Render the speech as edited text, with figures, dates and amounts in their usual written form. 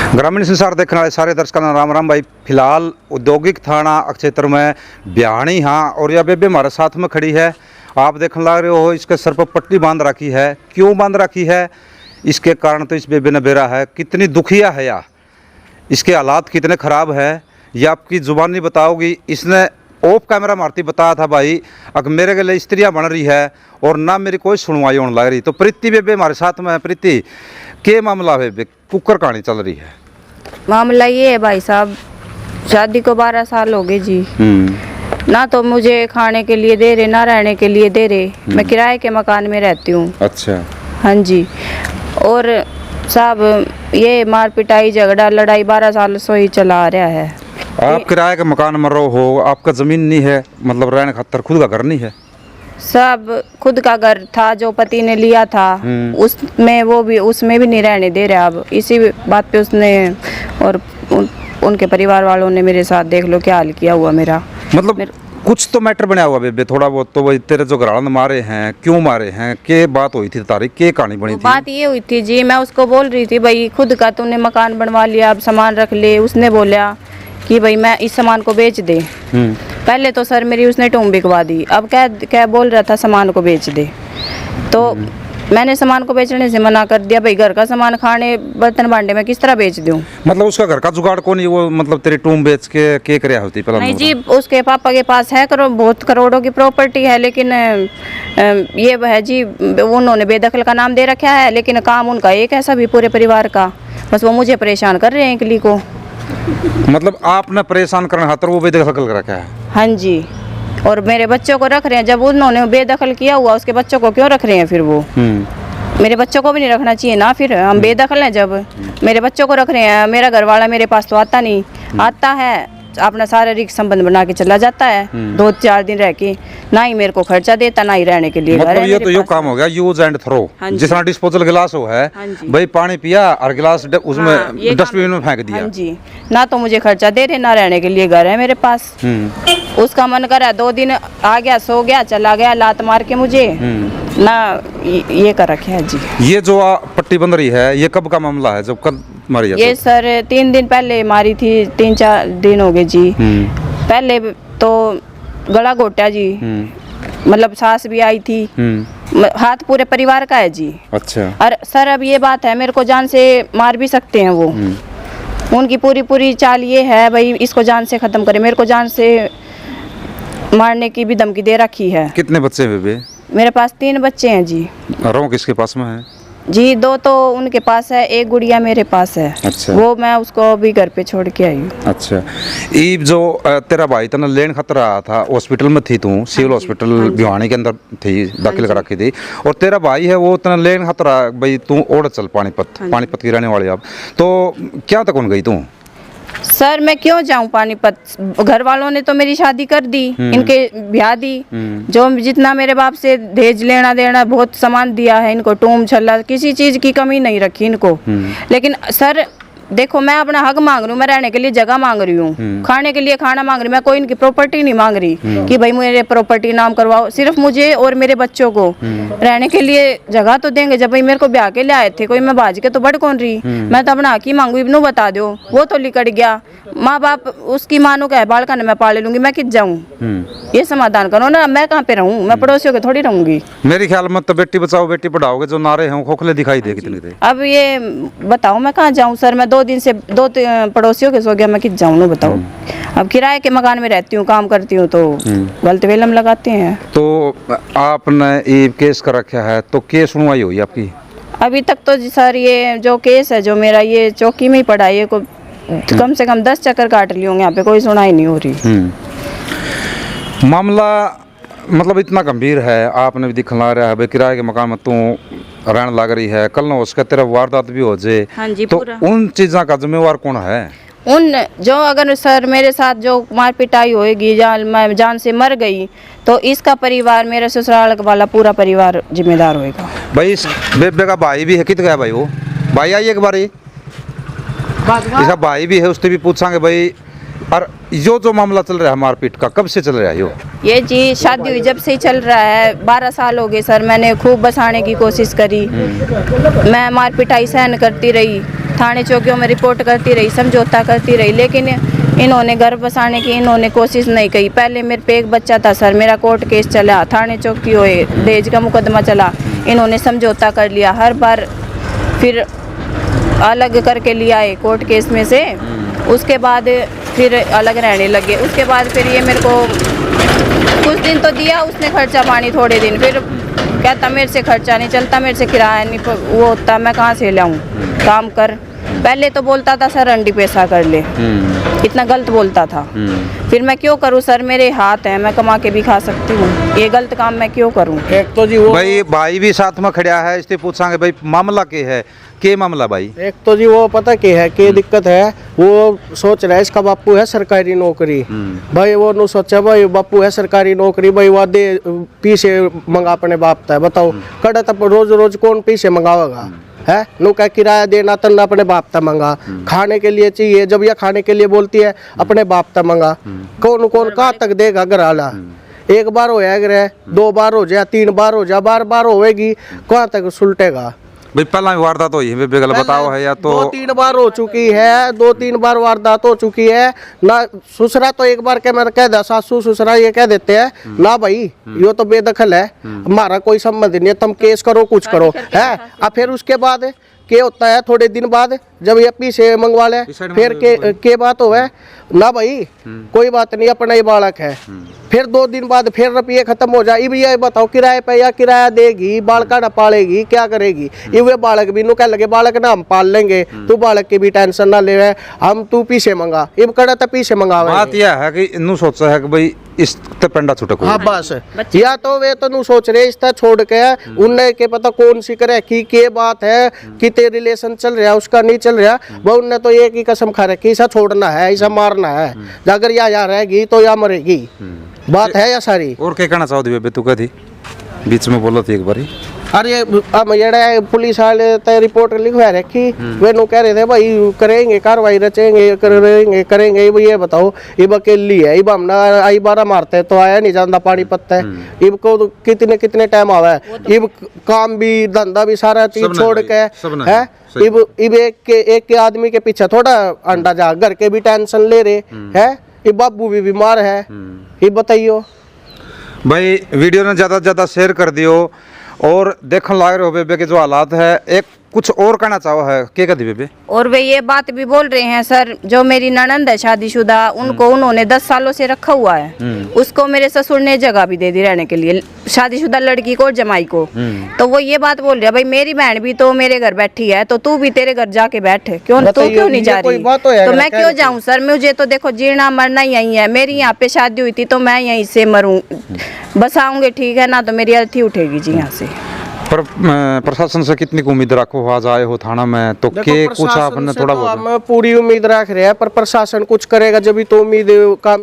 ग्रामीण संसार देखने वाले सारे दर्शकों का राम राम भाई। फिलहाल औद्योगिक थाना क्षेत्र में बिहानी हाँ और यह बेबे हमारे साथ में खड़ी है। आप देखने लग रहे हो इसके सर पर पट्टी बांध रखी है। क्यों बांध रखी है इसके कारण तो इस बेबे ने बेरा है। कितनी दुखिया है या इसके हालात कितने ख़राब है ये आपकी ज़ुबानी बताओगी। इसने ऑफ कैमरा मारती बताया था भाई अगर मेरे गले स्त्रियाँ बन रही है और ना मेरी कोई सुनवाई होने लग रही। तो प्रीति बेबे हमारे साथ में है। प्रीति के मामला है बेबे कुकर कहानी चल रही है। मामला ये है भाई साहब, शादी को 12 साल हो गए जी। ना तो मुझे खाने के लिए दे रहे ना रहने के लिए दे रहे। मैं किराए के मकान में रहती हूँ। अच्छा। हाँ जी। और साहब ये मार पिटाई झगड़ा लड़ाई 12 साल से ही चला आ रहा है। आप किराए के मकान में रहो हो, आपका ज़मीन नहीं है, मतलब रहने खातर खुद का घर नहीं है? सब खुद का घर था जो पति ने लिया था उसमें वो भी उसमें भी नहीं रहने दे रहा। अब इसी बात पे उसने और उनके परिवार वालों ने मेरे साथ देख लो क्या हाल किया हुआ मेरा। मतलब कुछ तो मैटर बनाया हुआ बेबे थोड़ा बहुत तो वही तेरे जो घरान मारे हैं क्यों मारे हैं के बात हुई थी तारीख के कहानी बनी थी? बात ये हुई थी जी, मैं उसको बोल रही थी भाई खुद का तूने मकान बनवा लिया अब सामान रख ले। उसने बोला कि भाई मैं इस सामान को बेच दे। पहले तो सर मेरी उसने टूम बिकवा दी। अब क्या बोल रहा था सामान को बेच दे। तो मैंने सामान को बेचने से मना कर दिया। भाई घर का सामान खाने बर्तन भांडे में किस तरह बेच दूं। मतलब उसका घर का जुगाड़ कौन है वो मतलब तेरी टूम बेच के करे होती पहले? नहीं जी, उसके पापा के पास है बहुत करोड़ों की प्रॉपर्टी है लेकिन ये है जी उन्होंने बेदखल का नाम दे रखा है लेकिन काम उनका एक है सभी पूरे परिवार का। बस वो मुझे परेशान कर रहे हैं इकली को। मतलब आपने परेशान करने खातर वो बेदखल कर रखा है? हाँ जी। और मेरे बच्चों को रख रहे हैं। जब उन्होंने बेदखल किया हुआ उसके बच्चों को क्यों रख रहे हैं फिर वो? मेरे बच्चों को भी नहीं रखना चाहिए ना। फिर हम बेदखल हैं जब मेरे बच्चों को रख रहे हैं। मेरा घर वाला मेरे पास तो आता नहीं, आता है अपना शारीरिक संबंध बना के चला जाता है 2-4 दिन रह के। ना ही मेरे को खर्चा देता ना ही रहने के लिए। मतलब ये तो यो काम हो गया यूज एंड थ्रो। जिस तरह डिस्पोजल गिलास हो है भाई पानी पिया और गिलास उसमें डस्टबिन में फेंक दिया। हाँ जी। ना तो मुझे खर्चा दे रहे ना रहने के लिए घर है मेरे पास। उसका मन करा 2 दिन आ गया सो गया चला गया लात मार के मुझे ना ये कर रखे है जी। ये जो पट्टी बन रही है ये कब का मामला है जब कब मारी? ये सर 3 दिन पहले मारी थी। 3-4 दिन हो गए जी। पहले तो गला घोटा जी। मतलब सास भी आई थी। हाथ पूरे परिवार का है जी। अच्छा। और सर अब ये बात है मेरे को जान से मार भी सकते हैं वो। उनकी पूरी चाल ये है भाई इसको जान से खत्म करे। मेरे को जान से मारने की भी धमकी दे रखी है। कितने बच्चे बेबे? मेरे पास 3 बच्चे हैं जी। और किसके पास में है जी? 2 तो उनके पास है, एक गुड़िया मेरे पास है। अच्छा। वो मैं उसको अभी घर पे छोड़ के आई हूँ। अच्छा। ये जो तेरा भाई तना लेन खतरा था हॉस्पिटल में थी तू सिविल हॉस्पिटल भिवानी के अंदर थी दाखिल करा की थी और तेरा भाई है वो तना लेन खतरा भाई तू ओढ़ चल पानीपत की रहने वाली। आप तो क्या तक गई तू? सर मैं क्यों जाऊं पानीपत? घर वालों ने तो मेरी शादी कर दी, इनके ब्याह दी। जो जितना मेरे बाप से दहेज लेना देना बहुत सामान दिया है इनको, टूम छल्ला किसी चीज की कमी नहीं रखी इनको। लेकिन सर देखो मैं अपना हक मांग रही हूँ। मैं रहने के लिए जगह मांग रही हूँ, खाने के लिए खाना मांग रही हूँ। मैं कोई इनकी प्रॉपर्टी नहीं मांग रही कि भाई मेरे प्रॉपर्टी नाम करवाओ। सिर्फ मुझे और मेरे बच्चों को रहने के लिए जगह तो देंगे। जब भाई मेरे को ब्याह के ले आए थे कोई मैं बाज के तो बढ़ कौन रही। मैं तो अपना हक ही मांगू। इबनू बता दो वो तो लिकड़ गया। माँ बाप उसकी मानो का है बालका ने मैं पाले लूंगी। मैं किस जाऊँ? ये समाधान करो ना। मैं कहाँ पे रहूँ? मैं पड़ोसियों के थोड़ी रहूंगी। मेरे ख्याल में तो बेटी बचाओ बेटी पढ़ाओगे जो नारे हैं खोखले दिखाई दे कितनी देर। अब ये बताओ मैं कहाँ जाऊँ सर? मैं 2 दिन से 2 पड़ोसियों के सो गया। मैं किस जाऊँ ना बताओ? अब किराए के मकान में रहती हूँ काम करती हूँ तो गलत वेलम लगाते हैं। तो आपने ये केस कर रखा है तो केस सुनवाई हुई आपकी? अभी तक तो सर ये जो केस है जो मेरा ये चौकी में ही पड़ा है। ये को कम से कम 10 चक्कर काट लिए होंगे यहाँ पे, कोई सुनाई नहीं हो रही। मामला मतलब इतना गंभीर है आपने भी दिखला रहा है किराए के मकान में तू रहने लग रही है। कल ना उसका तेरा वारदात भी हो जाए। हाँ जी, तो उन चीज़ों का जिम्मेवार कौन है? उन जो अगर सर मेरे साथ जो मार पिटाई होएगी मैं जान से मर गई तो इसका परिवार मेरे ससुराल वाला पूरा परिवार जिम्मेदार होएगा। भाई इस बेबे का भाई भी है कित गया भाई? वो भाई आई एक बार इसका भाई भी है उससे भी पूछांगे भाई। और जो मामला चल रहा है मारपीट का कब से चल रहा है? ये जी शादी हुई जब से ही चल रहा है। 12 साल हो गए सर। मैंने खूब बसाने की कोशिश करी। मैं मार पिटाई सहन करती रही थाने चौकियों में रिपोर्ट करती रही, समझौता करती रही, लेकिन इन्होंने घर बसाने की इन्होंने कोशिश नहीं की। पहले मेरे पे एक बच्चा था सर, मेरा कोर्ट केस चला, थाने चौकी हुए, दहेज का मुकदमा चला, इन्होंने समझौता कर लिया हर बार, फिर अलग करके लिया है कोर्ट केस में से। उसके बाद फिर अलग रहने लगे। उसके बाद फिर ये मेरे को कुछ दिन तो दिया उसने खर्चा पानी, थोड़े दिन, फिर कहता मेरे से खर्चा नहीं चलता, मेरे से किराया नहीं वो होता, मैं कहाँ से लाऊं, काम कर। पहले तो बोलता था सर अंडी पैसा कर ले, इतना गलत बोलता था। फिर मैं क्यों करूं सर, मेरे हाथ हैं, मैं कमा के भी खा सकती हूँ, ये गलत काम मैं क्यों करूं। एक तो जी वो भाई भी साथ में खड़ा है, इससे पूछांगे भाई मामला के मामला भाई। एक तो जी वो पता क्या है, क्या दिक्कत है, वो सोच रहा है इसका बापू है सरकारी नौकरी, भाई वो नु सोचा भाई बापू है सरकारी नौकरी, भाई वादे पीछे मंगा अपने बाप था, बताओ कड़ा तब रोज रोज कौन पीछे मंगावेगा है, नु का किराया देना तन्ना अपने बाप ता मंगा, खाने के लिए चाहिए जब यह खाने के लिए बोलती है अपने बाप ता मंगा, कौन कौन कहाँ तक देगा घर वाला। एक बार हो जाएगा, 2 बार हो जाए, 3 बार हो जाए, बार होएगी, कहाँ तक सुलटेगा। भाई पहला वारदात हुई है बेबे, गल बताओ है या तो 2-3 बार हो चुकी है, 2-3 बार वारदात हो चुकी है ना। ससुरा तो एक बार के मैं कह दा, सासू ससुरा ये कह देते हैं ना भाई ये तो बेदखल है, हमारा कोई संबंध नहीं है, तुम केस करो कुछ करो है। अब फिर उसके बाद क्या होता है, थोड़े दिन बाद जब ये पीछे मंगवा ले फिर के बात हो है ना भाई कोई बात नहीं, अपना ही बालक है। फिर 2 दिन बाद फिर रुपये खत्म हो जाए, ये बताओ किराए पे या किराया देगी, बालका न पालेगी, क्या करेगी। ये वे बालक भी नु कह लगे बालक ना हम पाल लेंगे, तू बालक की भी टेंशन ना ले, हम तू पीछे मंगा, इब कड़ा तो पीछे मंगावे। बात यह है कि इन्हू सोचा है कि भाई इस ते पेंडा छुटक हाँ बस, या तो वे तो नु सोच रहे इस तरह छोड़ के उनने के पता कौन सी करे की के बात है, कि ते रिलेशन चल रहा उसका नहीं चल रहा, वो उनने तो एक ही कसम खा रखी ऐसा छोड़ना है, ऐसा मारना है, अगर या रहेगी तो या मरेगी, बात है या सारी। और क्या कहना चाहोगी बेबे, तू कथी बीच में बोला थी एक बारी। अरे अब ये पुलिस वाले तो रिपोर्ट लिखवा रखी, वे नु कह रहे थे भाई करेंगे कार्रवाई, रचेंगे करेंगे। ये बताओ इब अकेली है, इब हमने आई 12 मारते तो आया नहीं जाता पानी पत्ता है, इब को तो कितने टाइम आवा है, इब काम भी धंधा भी सारा चीज छोड़ के है, इब एक के आदमी के पीछे थोड़ा अंडा जा, घर के भी टेंशन ले रहे है, इब बाबू भी बीमार है, ये बताइयो भाई। वीडियो ने ज़्यादा से ज़्यादा शेयर कर दियो और देखने लाग रहे हो बेबे के जो हालात है। एक कुछ और कहना चाहो है क्या कदी बेबे। और वे ये बात भी बोल रहे हैं सर, जो मेरी ननंद है शादीशुदा, उनको उन्होंने 10 सालों से रखा हुआ है, उसको मेरे ससुर ने जगह भी दे दी रहने के लिए, शादीशुदा लड़की को और जमाई को। तो वो ये बात बोल रहा है भाई मेरी बहन भी तो मेरे घर बैठी है, तो तू भी तेरे घर जाके बैठ, क्यों तू क्यों नहीं जा रही, तो मैं क्यों जाऊँ सर। मुझे तो देखो जीना मरना यही है, मेरी यहाँ पे शादी हुई थी तो मैं यहीं से मरूँ, बसाऊंगे ठीक है ना, तो मेरी अर्थी उठेगी जी यहाँ से। पर प्रशासन से कितनी उम्मीद रखो, आज आए हो थाना में तो के कुछ आपने थोड़ा बहुत हम पूरी उम्मीद रख रहे हैं, पर प्रशासन कुछ करेगा जब भी तो उम्मीद काम